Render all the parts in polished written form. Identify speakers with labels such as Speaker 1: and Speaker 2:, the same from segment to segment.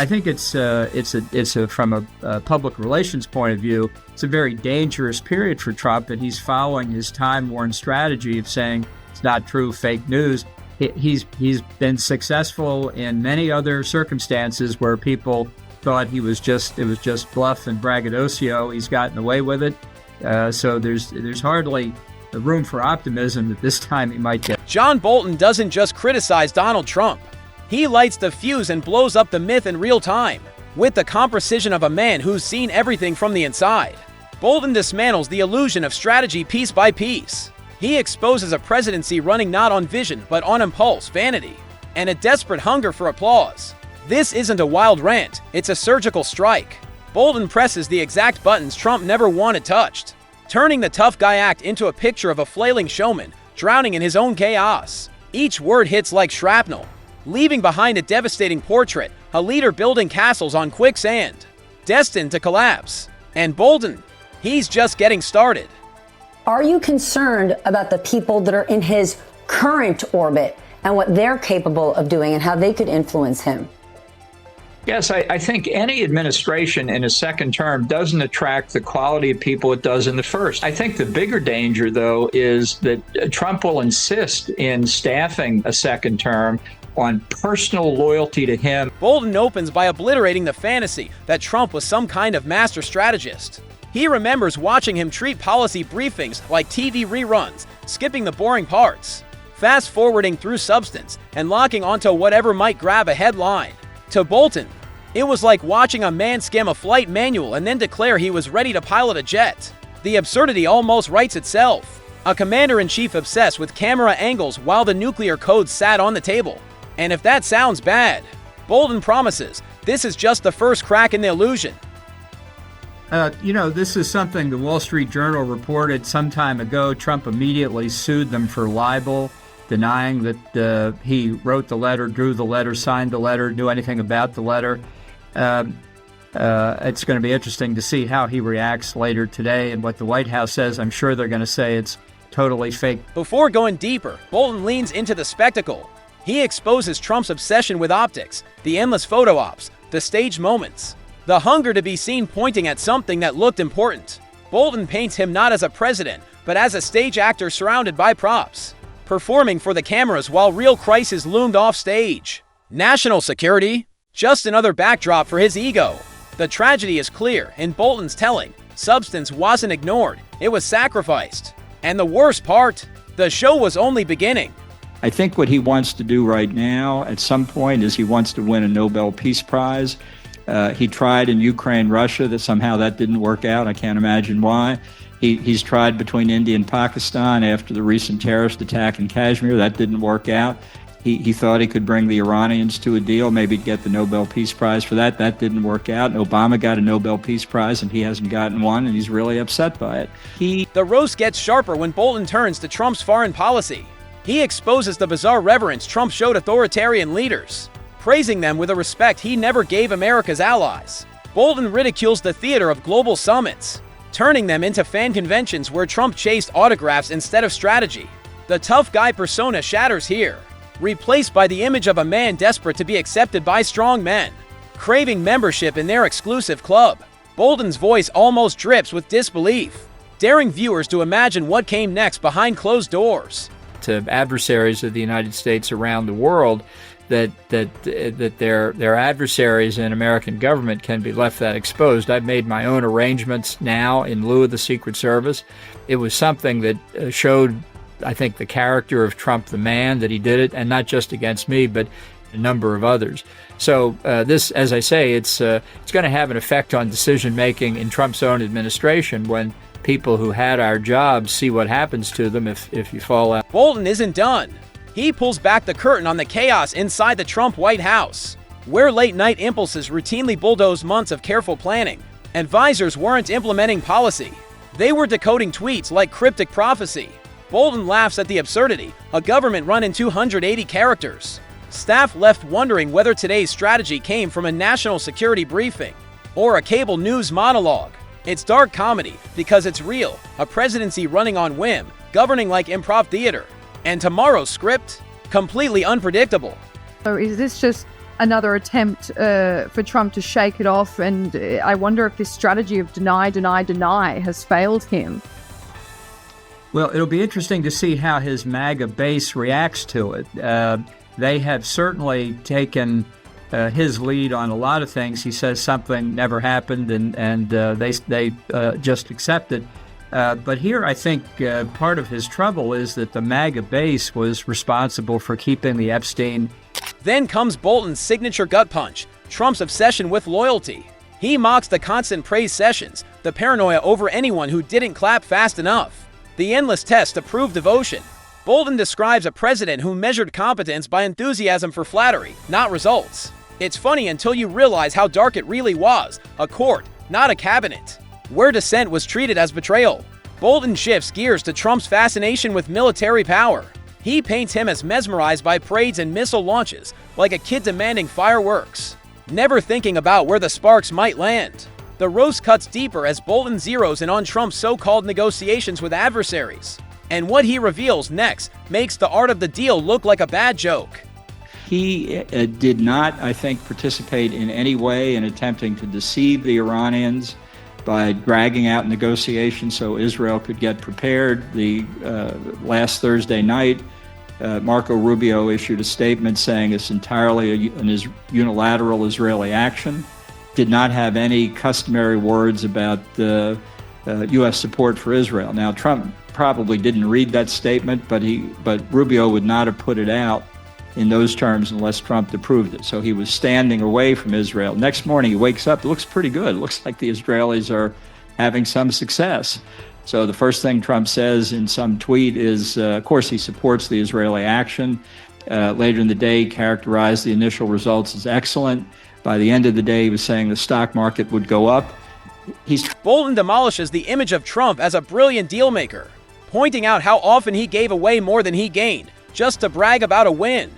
Speaker 1: I think it's from a public relations point of view, it's a very dangerous period for Trump, and he's following his time-worn strategy of saying it's not true, fake news. He's been successful in many other circumstances where people thought it was just bluff and braggadocio. He's gotten away with it. So there's hardly room for optimism that this time he might get.
Speaker 2: John Bolton doesn't just criticize Donald Trump. He lights the fuse and blows up the myth in real time, with the calm precision of a man who's seen everything from the inside. Bolton dismantles the illusion of strategy piece by piece. He exposes a presidency running not on vision but on impulse, vanity, and a desperate hunger for applause. This isn't a wild rant, it's a surgical strike. Bolton presses the exact buttons Trump never wanted touched, turning the tough guy act into a picture of a flailing showman drowning in his own chaos. Each word hits like shrapnel, leaving behind a devastating portrait, a leader building castles on quicksand, destined to collapse. And Bolton, he's just getting started.
Speaker 3: Are you concerned about the people that are in his current orbit and what they're capable of doing and how they could influence him?
Speaker 4: Yes, I think any administration in a second term doesn't attract the quality of people it does in the first. I think the bigger danger, though, is that Trump will insist in staffing a second term on personal loyalty to him.
Speaker 2: Bolton opens by obliterating the fantasy that Trump was some kind of master strategist. He remembers watching him treat policy briefings like TV reruns, skipping the boring parts, fast-forwarding through substance, and locking onto whatever might grab a headline. To Bolton, it was like watching a man skim a flight manual and then declare he was ready to pilot a jet. The absurdity almost writes itself. A commander-in-chief obsessed with camera angles while the nuclear code sat on the table. And if that sounds bad, Bolton promises this is just the first crack in the illusion.
Speaker 1: This is something the Wall Street Journal reported some time ago. Trump immediately sued them for libel, denying that he wrote the letter, drew the letter, signed the letter, knew anything about the letter. It's going to be interesting to see how he reacts later today and what the White House says. I'm sure they're going to say it's totally fake.
Speaker 2: Before going deeper, Bolton leans into the spectacle. He exposes Trump's obsession with optics, the endless photo ops, the staged moments, the hunger to be seen pointing at something that looked important. Bolton paints him not as a president, but as a stage actor surrounded by props, performing for the cameras while real crisis loomed off stage. National security? Just another backdrop for his ego. The tragedy is clear in Bolton's telling. Substance wasn't ignored, it was sacrificed. And the worst part, the show was only beginning.
Speaker 4: I think what he wants to do right now at some point is he wants to win a Nobel Peace Prize. He tried in Ukraine, Russia, that somehow that didn't work out. I can't imagine why. He's tried between India and Pakistan after the recent terrorist attack in Kashmir. That didn't work out. He thought he could bring the Iranians to a deal, maybe get the Nobel Peace Prize for that. That didn't work out. Obama got a Nobel Peace Prize, and he hasn't gotten one, and he's really upset by it.
Speaker 2: The roast gets sharper when Bolton turns to Trump's foreign policy. He exposes the bizarre reverence Trump showed authoritarian leaders, praising them with a respect he never gave America's allies. Bolton ridicules the theater of global summits, turning them into fan conventions where Trump chased autographs instead of strategy. The tough guy persona shatters here, replaced by the image of a man desperate to be accepted by strong men, craving membership in their exclusive club. Bolton's voice almost drips with disbelief, daring viewers to imagine what came next behind closed doors.
Speaker 1: To adversaries of the United States around the world, that their adversaries in American government can be left that exposed. I've made my own arrangements now in lieu of the Secret Service. It was something that showed, I think, the character of Trump the man, that he did it, and not just against me, but a number of others. So this, as I say, it's going to have an effect on decision-making in Trump's own administration when people who had our jobs see what happens to them if you fall out.
Speaker 2: Bolton isn't done. He pulls back the curtain on the chaos inside the Trump White House, where late-night impulses routinely bulldoze months of careful planning. Advisors weren't implementing policy. They were decoding tweets like cryptic prophecy. Bolton laughs at the absurdity, a government run in 280 characters. Staff left wondering whether today's strategy came from a national security briefing or a cable news monologue. It's dark comedy because it's real, a presidency running on whim, governing like improv theater. And tomorrow's script? Completely unpredictable.
Speaker 5: Or is this just another attempt for Trump to shake it off. And I wonder if this strategy of deny, deny, deny has failed him.
Speaker 1: Well, it'll be interesting to see how his MAGA base reacts to it. They have certainly taken his lead on a lot of things. He says something never happened, and they just accept it. But here, I think part of his trouble is that the MAGA base was responsible for keeping the Epstein.
Speaker 2: Then comes Bolton's signature gut punch, Trump's obsession with loyalty. He mocks the constant praise sessions, the paranoia over anyone who didn't clap fast enough, the endless tests to prove devotion. Bolton describes a president who measured competence by enthusiasm for flattery, not results. It's funny until you realize how dark it really was, a court, not a cabinet, where dissent was treated as betrayal. Bolton shifts gears to Trump's fascination with military power. He paints him as mesmerized by parades and missile launches, like a kid demanding fireworks, never thinking about where the sparks might land. The roast cuts deeper as Bolton zeroes in on Trump's so-called negotiations with adversaries. And what he reveals next makes the art of the deal look like a bad joke.
Speaker 4: He did not, I think, participate in any way in attempting to deceive the Iranians by dragging out negotiations so Israel could get prepared. The last Thursday night, Marco Rubio issued a statement saying it's entirely an unilateral Israeli action, did not have any customary words about the U.S. support for Israel. Now, Trump probably didn't read that statement, but Rubio would not have put it out in those terms unless Trump approved it. So he was standing away from Israel. Next morning he wakes up, it looks pretty good. It looks like the Israelis are having some success. So the first thing Trump says in some tweet is, of course, he supports the Israeli action. Later in the day, characterized the initial results as excellent. By the end of the day, he was saying the stock market would go up.
Speaker 2: Bolton demolishes the image of Trump as a brilliant deal maker, pointing out how often he gave away more than he gained, just to brag about a win.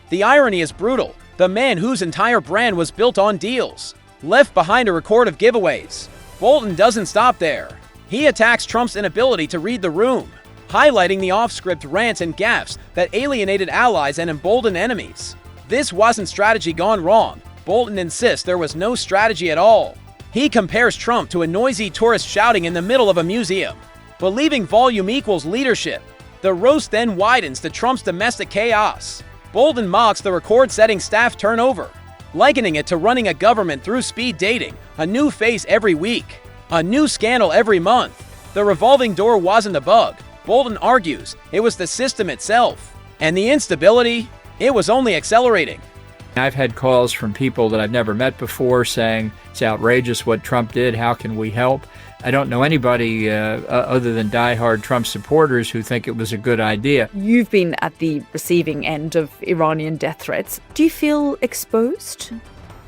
Speaker 2: The irony is brutal. The man whose entire brand was built on deals, left behind a record of giveaways. Bolton doesn't stop there. He attacks Trump's inability to read the room, highlighting the off-script rants and gaffes that alienated allies and emboldened enemies. This wasn't strategy gone wrong. Bolton insists there was no strategy at all. He compares Trump to a noisy tourist shouting in the middle of a museum, believing volume equals leadership. The roast then widens to Trump's domestic chaos. Bolton mocks the record-setting staff turnover, likening it to running a government through speed dating, a new face every week, a new scandal every month. The revolving door wasn't a bug. Bolton argues it was the system itself. And the instability, it was only accelerating.
Speaker 1: I've had calls from people that I've never met before saying it's outrageous what Trump did. How can we help? I don't know anybody other than diehard Trump supporters who think it was a good idea.
Speaker 5: You've been at the receiving end of Iranian death threats. Do you feel exposed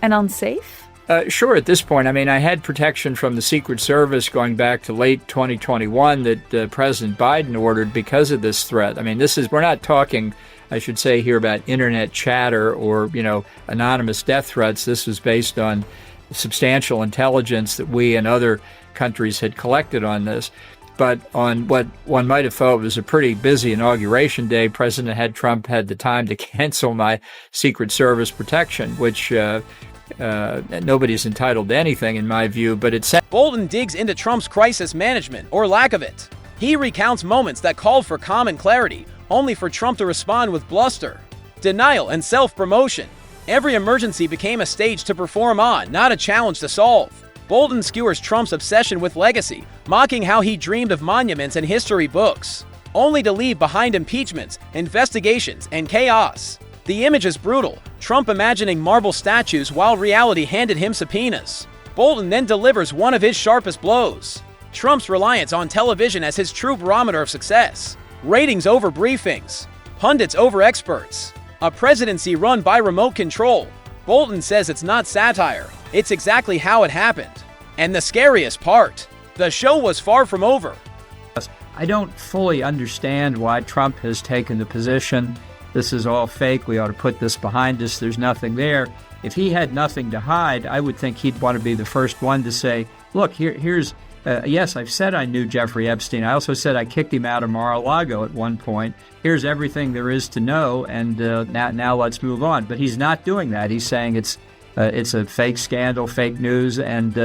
Speaker 5: and unsafe?
Speaker 1: Sure, at this point. I mean, I had protection from the Secret Service going back to late 2021 that President Biden ordered because of this threat. I mean, we're not talking, I should say here, about internet chatter or, anonymous death threats. This was based on substantial intelligence that we and other countries had collected on this. But on what one might have thought was a pretty busy inauguration day, Trump had the time to cancel my Secret Service protection, which nobody's entitled to anything in my view, but it said.
Speaker 2: Bolton digs into Trump's crisis management, or lack of it. He recounts moments that called for calm and clarity, only for Trump to respond with bluster, denial, and self-promotion. Every emergency became a stage to perform on, not a challenge to solve. Bolton skewers Trump's obsession with legacy, mocking how he dreamed of monuments and history books, only to leave behind impeachments, investigations, and chaos. The image is brutal, Trump imagining marble statues while reality handed him subpoenas. Bolton then delivers one of his sharpest blows. Trump's reliance on television as his true barometer of success. Ratings over briefings. Pundits over experts. A presidency run by remote control. Bolton says it's not satire, it's exactly how it happened. And the scariest part, the show was far from over.
Speaker 1: I don't fully understand why Trump has taken the position, this is all fake, we ought to put this behind us, there's nothing there. If he had nothing to hide, I would think he'd want to be the first one to say, look, here's Yes, I've said I knew Jeffrey Epstein. I also said I kicked him out of Mar-a-Lago at one point. Here's everything there is to know, and now let's move on. But he's not doing that. He's saying it's a fake scandal, fake news, and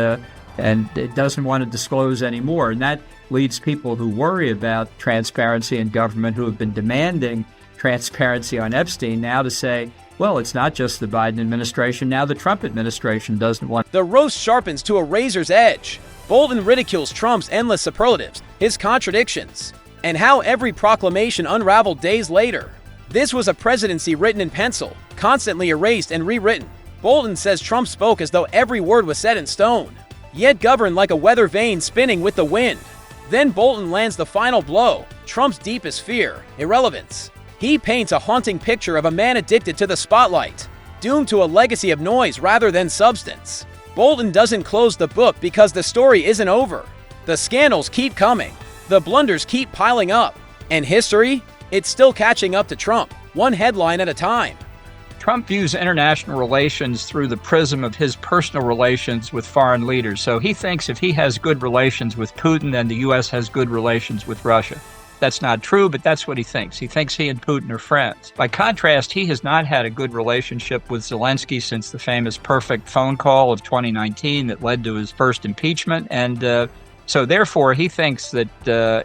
Speaker 1: it doesn't want to disclose anymore. And that leads people who worry about transparency in government, who have been demanding transparency on Epstein, now to say, well, it's not just the Biden administration. Now the Trump administration doesn't want.
Speaker 2: The roast sharpens to a razor's edge. Bolton ridicules Trump's endless superlatives, his contradictions, and how every proclamation unraveled days later. This was a presidency written in pencil, constantly erased and rewritten. Bolton says Trump spoke as though every word was set in stone, yet governed like a weather vane spinning with the wind. Then Bolton lands the final blow, Trump's deepest fear, irrelevance. He paints a haunting picture of a man addicted to the spotlight, doomed to a legacy of noise rather than substance. Bolton doesn't close the book because the story isn't over. The scandals keep coming, the blunders keep piling up, and history, it's still catching up to Trump, one headline at a time.
Speaker 1: Trump views international relations through the prism of his personal relations with foreign leaders. So he thinks if he has good relations with Putin, then the U.S. has good relations with Russia. That's not true, but that's what he thinks. He thinks he and Putin are friends. By contrast, he has not had a good relationship with Zelensky since the famous perfect phone call of 2019 that led to his first impeachment. And so therefore, he thinks that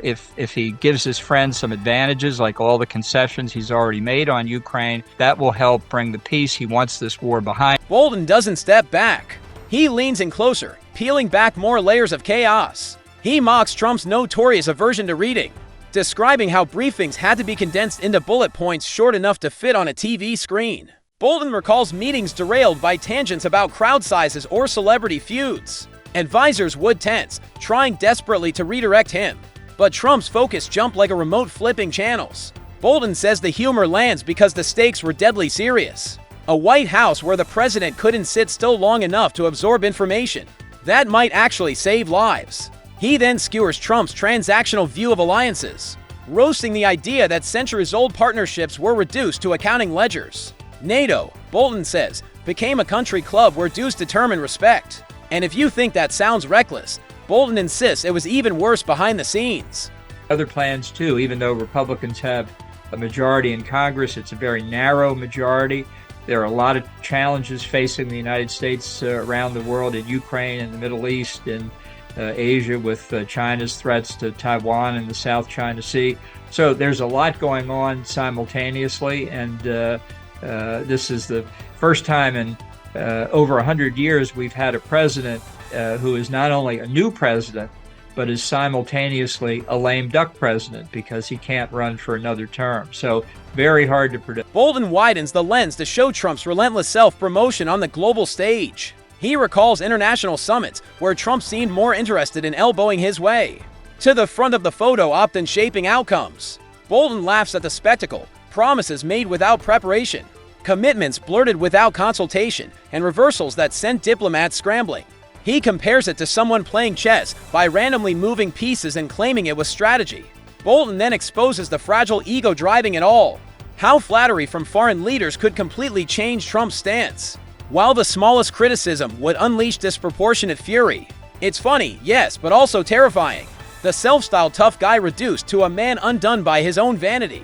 Speaker 1: if he gives his friend some advantages, like all the concessions he's already made on Ukraine, that will help bring the peace. He wants this war behind.
Speaker 2: Bolton doesn't step back. He leans in closer, peeling back more layers of chaos. He mocks Trump's notorious aversion to reading, describing how briefings had to be condensed into bullet points short enough to fit on a TV screen. Bolton recalls meetings derailed by tangents about crowd sizes or celebrity feuds. Advisors would tense, trying desperately to redirect him. But Trump's focus jumped like a remote flipping channels. Bolton says the humor lands because the stakes were deadly serious. A White House where the president couldn't sit still long enough to absorb information. That might actually save lives. He then skewers Trump's transactional view of alliances, roasting the idea that centuries-old partnerships were reduced to accounting ledgers. NATO, Bolton says, became a country club where dues determine respect. And if you think that sounds reckless, Bolton insists it was even worse behind the scenes.
Speaker 1: Other plans, too, even though Republicans have a majority in Congress, it's a very narrow majority. There are a lot of challenges facing the United States around the world, in Ukraine, in the Middle East, in Asia, with China's threats to Taiwan and the South China Sea. So there's a lot going on simultaneously, and this is the first time in over 100 years we've had a president who is not only a new president, but is simultaneously a lame duck president because he can't run for another term. So very hard to predict.
Speaker 2: Bolton widens the lens to show Trump's relentless self-promotion on the global stage. He recalls international summits where Trump seemed more interested in elbowing his way to the front of the photo op than shaping outcomes. Bolton laughs at the spectacle, promises made without preparation, commitments blurted without consultation, and reversals that sent diplomats scrambling. He compares it to someone playing chess by randomly moving pieces and claiming it was strategy. Bolton then exposes the fragile ego driving it all. How flattery from foreign leaders could completely change Trump's stance, while the smallest criticism would unleash disproportionate fury. It's funny, yes, but also terrifying. The self-styled tough guy reduced to a man undone by his own vanity.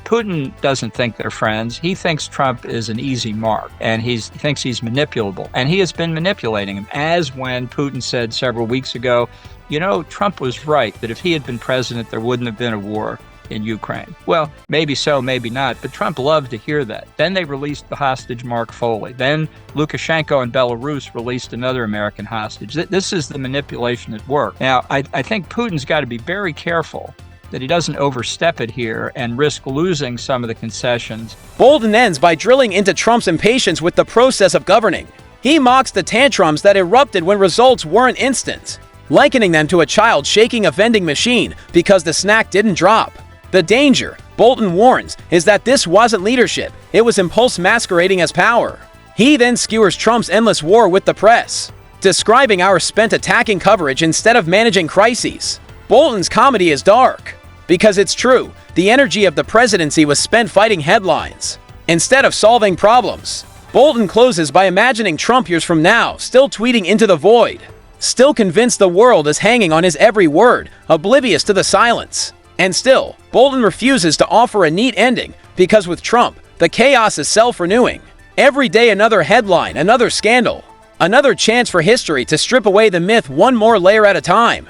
Speaker 1: Putin doesn't think they're friends. He thinks Trump is an easy mark, and he thinks he's manipulable. And he has been manipulating him, as when Putin said several weeks ago, you know, Trump was right, that if he had been president, there wouldn't have been a war in Ukraine. Well, maybe so, maybe not, but Trump loved to hear that. Then they released the hostage Mark Foley. Then Lukashenko in Belarus released another American hostage. This is the manipulation at work. Now, I think Putin's got to be very careful that he doesn't overstep it here and risk losing some of the concessions.
Speaker 2: Bolton ends by drilling into Trump's impatience with the process of governing. He mocks the tantrums that erupted when results weren't instant, likening them to a child shaking a vending machine because the snack didn't drop. The danger, Bolton warns, is that this wasn't leadership, it was impulse masquerading as power. He then skewers Trump's endless war with the press, describing hours spent attacking coverage instead of managing crises. Bolton's comedy is dark, because it's true, the energy of the presidency was spent fighting headlines, instead of solving problems. Bolton closes by imagining Trump years from now, still tweeting into the void, still convinced the world is hanging on his every word, oblivious to the silence. And still, Bolton refuses to offer a neat ending because with Trump, the chaos is self-renewing. Every day another headline, another scandal, another chance for history to strip away the myth one more layer at a time.